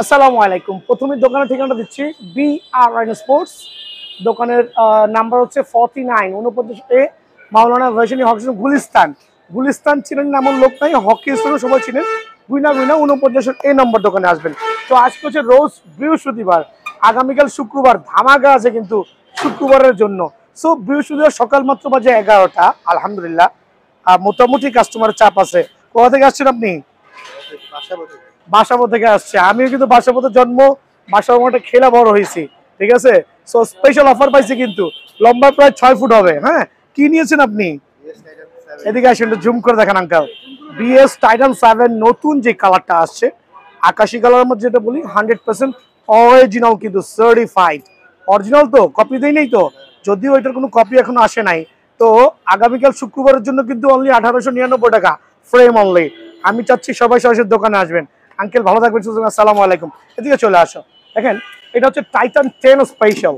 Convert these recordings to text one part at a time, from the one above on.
আসসালামু আলাইকুম। প্রথমে দোকানের ঠিকানাটা দিচ্ছি, BRN স্পোর্টস। দোকানের নাম্বার হচ্ছে 49 মাওলানা ভার্সিটি হকি গুলিস্তান। গুলিস্তান চিনেন এমন লোক নাই, হকি স্টেডিয়াম সবাই চিনেন। গুইনা 49 নম্বর দোকানে আসবেন। তো আজকে হচ্ছে রোজ বৃহস্পতিবার, আগামীকাল শুক্রবার, ধামাকা আছে কিন্তু শুক্রবারের জন্য। সো বৃহস্পতিবার সকাল মাত্র বাজে 11টা। আলহামদুলিল্লাহ মোটামুটি কাস্টমারের চাপ আছে। কোথা থেকে আসছেন আপনি? বাসাবো থেকে আসছে। আমিও কিন্তু বাসাবোতে জন্ম, বাসাবো মাঠে খেলা বড় হয়েছি, ঠিক আছে। সো স্পেশাল অফার পাইছি কিন্তু, লম্বা প্রায় 6 ফুট হবে। হ্যাঁ, কি নিয়েছেন আপনি? এদিকে আসেন, একটু জুম করে দেখেন আঙ্কাল। BS টাইটান 7 নতুন যে কালারটা আসছে, আকাশি কালারের মধ্যে, যেটা বলি 100% অরিজিনাল, কিন্তু সার্টিফাইড অরিজিনাল। তো কপি দেই নেই তো, যদিও এটার কোনো কপি এখনো আসে নাই। তো আগামীকাল শুক্রবারের জন্য কিন্তু অনলি 1899 টাকা ফ্রেম অনলি। আমি চাচ্ছি সবাই সরাসরি দোকানে আসবেন। আঙ্কেল ভালো থাকবেন, আসসালামু আলাইকুম। এদিকে চলে আসো। দেখেন, এটা হচ্ছে টাইটান 10 স্পেশাল।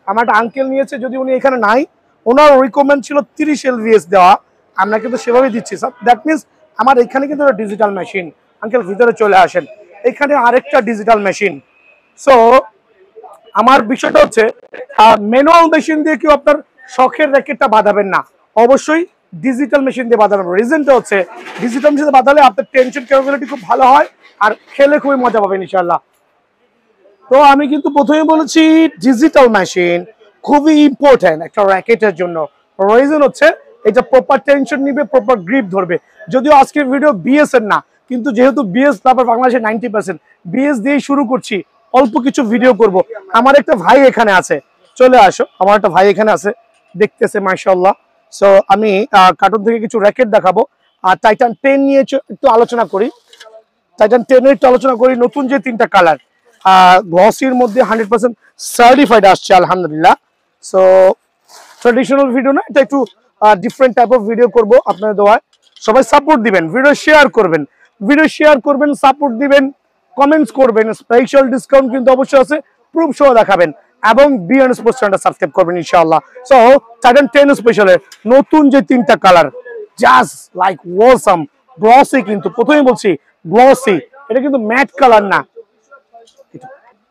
আমার একটা আঙ্কেল নিয়েছে, যদি উনি এখানে নাই, ওনার রিকমেন্ড ছিল 30 LVS দেওয়া, আমরা কিন্তু সেভাবেই দিচ্ছি স্যার। দ্যাট মিনস আমার এখানে কিন্তু ডিজিটাল মেশিন। আঙ্কেল ভিতরে চলে আসেন, এখানে আরেকটা ডিজিটাল মেশিন। সো আমার বিষয়টা হচ্ছে, ম্যানুয়াল মেশিন দিয়ে কেউ আপনার শখের র্যাকেটটা বাঁধাবেন না, অবশ্যই ডিজিটাল মেশিন দিয়ে বাঁধাবেন। রিজনটা হচ্ছে, ডিজিটাল মেশিন দিয়ে বাঁধালে আপনার টেনশন ক্যাপাবিলিটি খুব ভালো হয়, আর খেলে খুবই মজা পাবেন ইনশাল্লাহ। তো আমি কিন্তু প্রথমে বলেছি, ডিজিটাল মেশিন খুবই ইম্পর্টেন্ট একটা র্যাকেটের জন্য। রিজন হচ্ছে, এটা প্রপার টেনশন নিবে, প্রপার গ্রিপ ধরবে। যদিও আজকের ভিডিও BS এর না, কিন্তু যেহেতু BS তারপর বাংলাদেশে 90% BS দিয়েই শুরু করছি, অল্প কিছু ভিডিও করব। আমার একটা ভাই এখানে আছে, চলে আসো। আমার একটা ভাই এখানে আছে, দেখতেছে মাশাআল্লাহ। সো আমি কার্টুন থেকে কিছু র্যাকেট দেখাবো। আর টাইটান 10 নিয়ে একটু আলোচনা করি। টাইটান 10 এর একটু আলোচনা করি। নতুন যে 3টা কালার, গ্লসির মধ্যে 100% সার্টিফাইড আসছে আলহামদুলিল্লাহ। সো ট্রেডিশনাল ভিডিও না, এটা একটু ডিফারেন্ট টাইপ অফ ভিডিও করব আপনাদের দোয়ায়। সবাই সাপোর্ট দিবেন, ভিডিও শেয়ার করবেন, সাপোর্ট দিবেন, কমেন্টস করবেন। স্পেশাল ডিসকাউন্ট কিন্তু অবশ্যই আছে, প্রুফ সহ দেখাবেন, এবং BRN স্পোর্টস চ্যানেলটা সাবস্ক্রাইব করবেন ইনশাআল্লাহ। সো টাইটান 10 স্পেশালের নতুন যে 3টা colour, just like awesome. Glossy, কিন্তু প্রথমেই বলছি গ্লসি, এটা কিন্তু ম্যাট কালার না।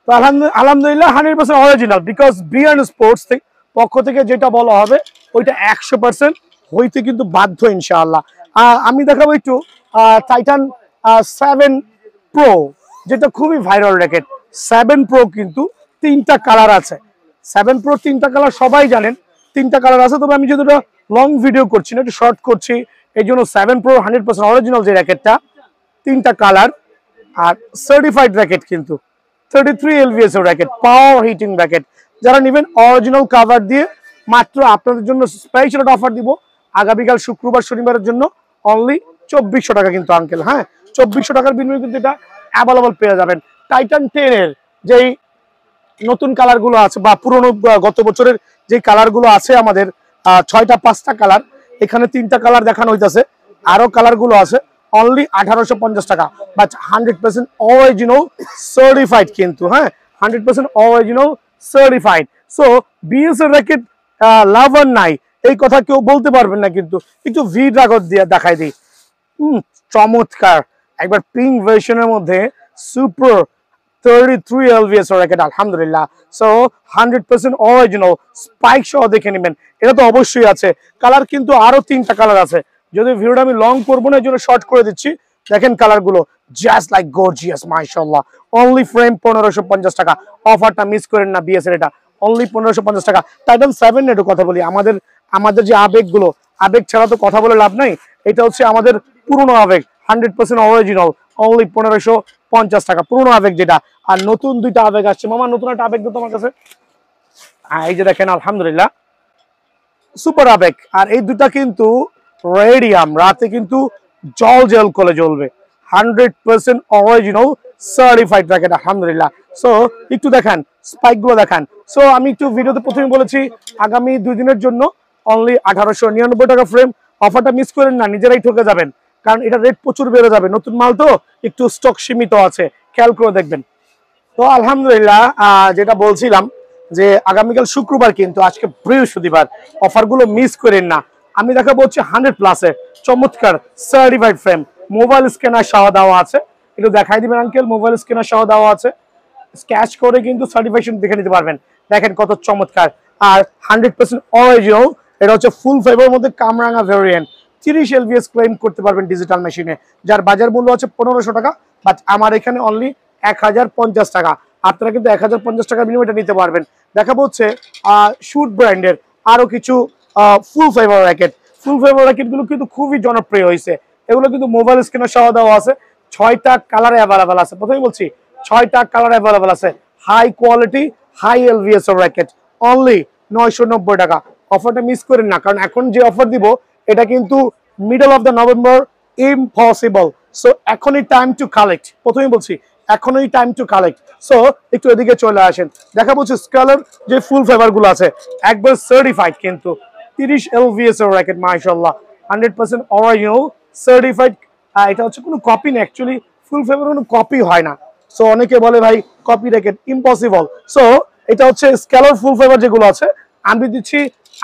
তো আলহামদুলিল্লাহ 100% অরিজিনাল, বিকজ BRN স্পোর্টস পক্ষ থেকে যেটা বলা হবে ওইটা 100% হইতে কিন্তু বাধ্য ইনশাআল্লাহ। আমি দেখাবো একটু টাইটান 7 প্রো, যেটা খুবই ভাইরাল র্যাকেট। 7 প্রো কিন্তু 3টা কালার আছে। 7 প্রো 3টা কালার সবাই জানেন, 3টা কালার আছে। তবে আমি যেহেতু লং ভিডিও করছি না, একটু শর্ট করছি, এই জন্য 7 প্রো 100% অরিজিনাল যে র্যাকেটটা, 3টা কালার, আর সার্টিফাইড র্যাকেট কিন্তু 33 LVS এর র্যাকেট, পাওয়ার হিটিং র্যাকেট। যারা নেবেন অরিজিনাল কাভার দিয়ে, মাত্র আপনাদের জন্য স্পেশাল অফার দিব আগামীকাল শুক্রবার শনিবারের জন্য, অনলি 2400 টাকা কিন্তু আঙ্কেল। হ্যাঁ, 2400 টাকার বিনিময়ে কিন্তু এটা অ্যাভেলেবল পেয়ে যাবেন। টাইটান 10 এর যেই নতুন কালারগুলো আছে, বা পুরনো গত বছরের যে কালারগুলো আছে আমাদের, 6টা 5টা কালার, এখানে 3টা কালার দেখানো হইতাছে, আরো কালারগুলো আছে, অনলি 1850 টাকা। বাট 100% অরিজিনাল সার্টিফাইড কিন্তু। হ্যাঁ, 100% অরিজিনাল সার্টিফাইড। সো BS এর র্যাকেট লাভার নাই এই কথা কেউ বলতে পারবেন না কিন্তু। একটু ভি ড্রাগন দিয়ে দেখাই দিই। চমৎকার, একবার পিঙ্ক ভার্সনের মধ্যে সুপার 33 LVS র্যাকেট আলহামদুলিল্লাহ। সো 100% অরিজিনাল, স্পাইক সহ দেখে নেবেন। এটা তো অবশ্যই আছে। কালার কিন্তু আরো 3টা কালার আছে, যদি ভিডিওটা আমি লং করবো না, এই জন্য শর্ট করে দিচ্ছি। দেখেন কালারগুলো, জাস্ট লাইক গর্জিয়াস মাশাআল্লাহ। অনলি ফ্রেম 1550 টাকা। অফারটা মিস করেন না, BS এর এটা অনলি 1550 টাকা। টাইটান 7 একটু কথা বলি। আমাদের যে আবেগগুলো, আবেগ ছাড়া তো কথা বলে লাভ নাই। এটা হচ্ছে আমাদের পুরনো আবেগ, 100% অরিজিনাল, অনলি 1550 টাকা পুরনো আবেগ যেটা। আর নতুন 2টা আবেগ আসছে। মামা, নতুন একটা আবেগ তো তোমার কাছে। এই যে দেখেন আলহামদুলিল্লাহ, সুপার আবেগ। আর এই 2টা কিন্তু রেডিয়াম, রাতে কিন্তু জল করে জ্বলবে। 100% অরিজিনাল সার্টিফাইড র্যাকেট আলহামদুলিল্লাহ। সো একটু দেখান, স্পাইক গুলো দেখান। সো আমি একটু ভিডিওতে প্রথমে বলেছি, আগামী 2 দিনের জন্য অনলি 1899 টাকা ফ্রেম। অফারটা মিস করেন না, নিজেরাই ঠকে যাবেন, কারণ এটা রেট প্রচুর বেড়ে যাবে। নতুন মাল তো, একটু স্টক সীমিত আছে, খেয়াল করে দেখবেন। তো আলহামদুলিল্লাহ, যেটা বলছিলাম যে আগামীকাল শুক্রবার, কিন্তু আজকে বৃহস্পতিবার, অফারগুলো মিস করেন না। আমি দেখাবো হচ্ছে 100+ চমৎকার সার্টিফাইড ফ্রেম, মোবাইল স্ক্যানার সহ দেওয়া আছে। একটু দেখাই দিবেন আঙ্কেল, মোবাইল স্ক্যানার সহ দেওয়া আছে, স্ক্যাচ করে কিন্তু সার্টিফিকেশন দেখে নিতে পারবেন। দেখেন কত চমৎকার, আর 100% অরিজিনাল। এটা হচ্ছে ফুল ফাইবার মধ্যে কামরাঙা ভেরিয়েন্ট। 30 LVS ক্লেম করতে পারবেন ডিজিটাল মেশিনে, যার বাজার মূল্য হচ্ছে 1500 টাকা, বাট আমার এখানে অনলি 1050 টাকা। আপনারা কিন্তু 1050 টাকার বিনিময়ে নিতে পারবেন। দেখাবো হচ্ছে শুট ব্র্যান্ডের আরো কিছু ফুল ফাইবার র্যাকেট। ফুল ফাইবার র্যাকেট গুলো কিন্তু খুবই জনপ্রিয় হয়েছে। এগুলো কিন্তু মোবাইল স্ক্রিনের সহ দেওয়া আছে, 6টা কালারে অ্যাভেলেবেল আছে। প্রথমেই বলছি 6টা কালার অ্যাভেলেবেল আছে। হাই কোয়ালিটি হাই এলভিএস এর র্যাকেট, অনলি 990 টাকা। অফারটা মিস করেন না, কারণ এখন যে অফার দিব এটা কিন্তু middle of the November impossible. So এখনই টাইম টু কালেক্ট, প্রথমেই বলছি এখনই টাইম টু কালেক্ট। সো একটু এদিকে চলে আসেন, দেখা বলছি স্কেলার যে ফুল ফাইবার গুলো আছে একবার সার্টিফাইড, কিন্তু 30 LVS এর র্যাকেট মাশাআল্লাহ 100% অরিজিনাল সার্টিফাইড। এটা হচ্ছে কোনো কপি না, অ্যাকচুয়ালি ফুল ফাইবার কোনো কপি হয় না। সো অনেকে বলে ভাই কপি র্যাকেট, ইম্পসিবল। সো এটা হচ্ছে স্কেলার ফুল ফাইবার যেগুলো আছে আমি দিচ্ছি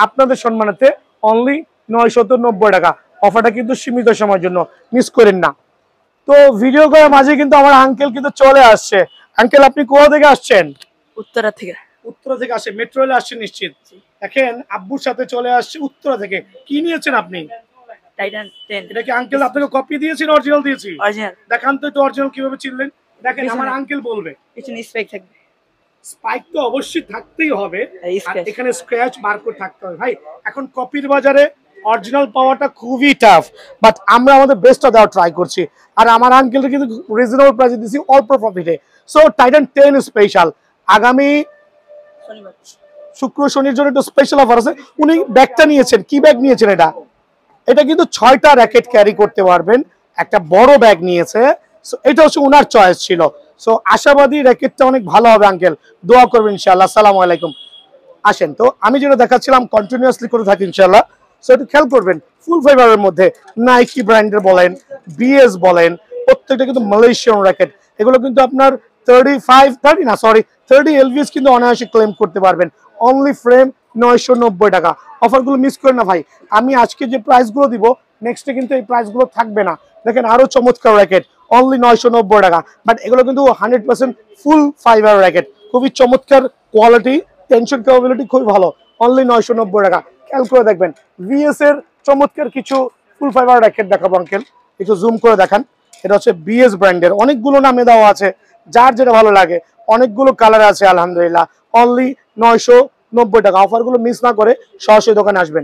আপনাদের সম্মানেতে অনলি 990 টাকা। অফারটা কিন্তু সীমিত সময়ের জন্য, মিস করেন না। তো ভিডিও করার মাঝে কিন্তু আমার আঙ্কেল কিন্তু চলে আসছে। আঙ্কেল আপনি কোথা থেকে আসছেন? উত্তরা থেকে। উত্তরা থেকে আসে, মেট্রো রেলে আসছেন নিশ্চিত। দেখেন আব্বুর সাথে চলে আসছে উত্তরা থেকে। কি নিয়েছেন আপনি? টাইটান 10। এটা কি আঙ্কেল আপনাকে কপি দিয়েছেন অরিজিনাল দিয়েছি? অরিজিনাল। দেখান তো একটু অরিজিনাল কিভাবে চিনলেন। দেখেন আমার আঙ্কেল বলবে পিছনে স্পাইক থাকবে। স্পাইক তো অবশ্যই থাকতেই হবে, এই আর scratch। এখানে স্ক্র্যাচ বারকোড থাকতে হবে। ভাই এখন কপির বাজারে অরিজিনাল পাওয়াটা খুবই টাফ, বাট আমরা আমাদের বেস্টটা দেওয়ার ট্রাই করছি। আর আমার আঙ্কেলকে কিন্তু রিজনেবল প্রাইসে দিচ্ছি, অল্প প্রফিটে। সো টাইটান 10 স্পেশাল আগামী শনিবার। শুক্র শনির জন্য একটু স্পেশাল অফার আছে। উনি ব্যাগটা নিয়েছেন, কি ব্যাগ নিয়েছেন? এটা কিন্তু 6টা র্যাকেট ক্যারি করতে পারবেন, একটা বড় ব্যাগ নিয়েছে। সো এটা হচ্ছে ওনার চয়েস ছিল। সো আশাবাদী র্যাকেটটা অনেক ভালো হবে আঙ্কেল, দোয়া করবেন ইনশাআল্লাহ। আসসালামু আলাইকুম। আসেন, তো আমি যেটা দেখাচ্ছিলাম কন্টিনিউয়াসলি করে থাকি ইনশাআল্লাহ। সো একটু খেয়াল করবেন ফুল ফাইবারের মধ্যে নাইকি ব্র্যান্ডের বলেন, বিএস বলেন, প্রত্যেকটা কিন্তু মালয়েশিয়ান র্যাকেট। এগুলো কিন্তু আপনার 30 LVS কিন্তু অনায়াসে ক্লেম করতে পারবেন। অনলি ফ্রেম 990 টাকা। অফারগুলো মিস করেন না ভাই। আমি আজকে যে প্রাইসগুলো দিব নেক্সটে কিন্তু এই প্রাইসগুলো থাকবে না। দেখেন আরো চমৎকার র্যাকেট, অনলি 990 টাকা। বাট এগুলো কিন্তু 100% ফুল ফাইবার র্যাকেট, খুবই চমৎকার কোয়ালিটি, টেনশন ক্যাপাবিলিটি খুবই ভালো, অনলি 990 টাকা। খেয়াল করে দেখবেন বিএস এর চমৎকার কিছু ফুল ফাইবার র্যাকেট দেখাবো আঙ্কেল, একটু জুম করে দেখান। এটা হচ্ছে বিএস ব্র্যান্ডের, অনেকগুলো নামে দেওয়া আছে, যার যেটা ভালো লাগে, অনেকগুলো কালার আছে আলহামদুলিল্লাহ। অনলি 990 টাকা। অফারগুলো মিস না করে সরাসরি দোকানে আসবেন।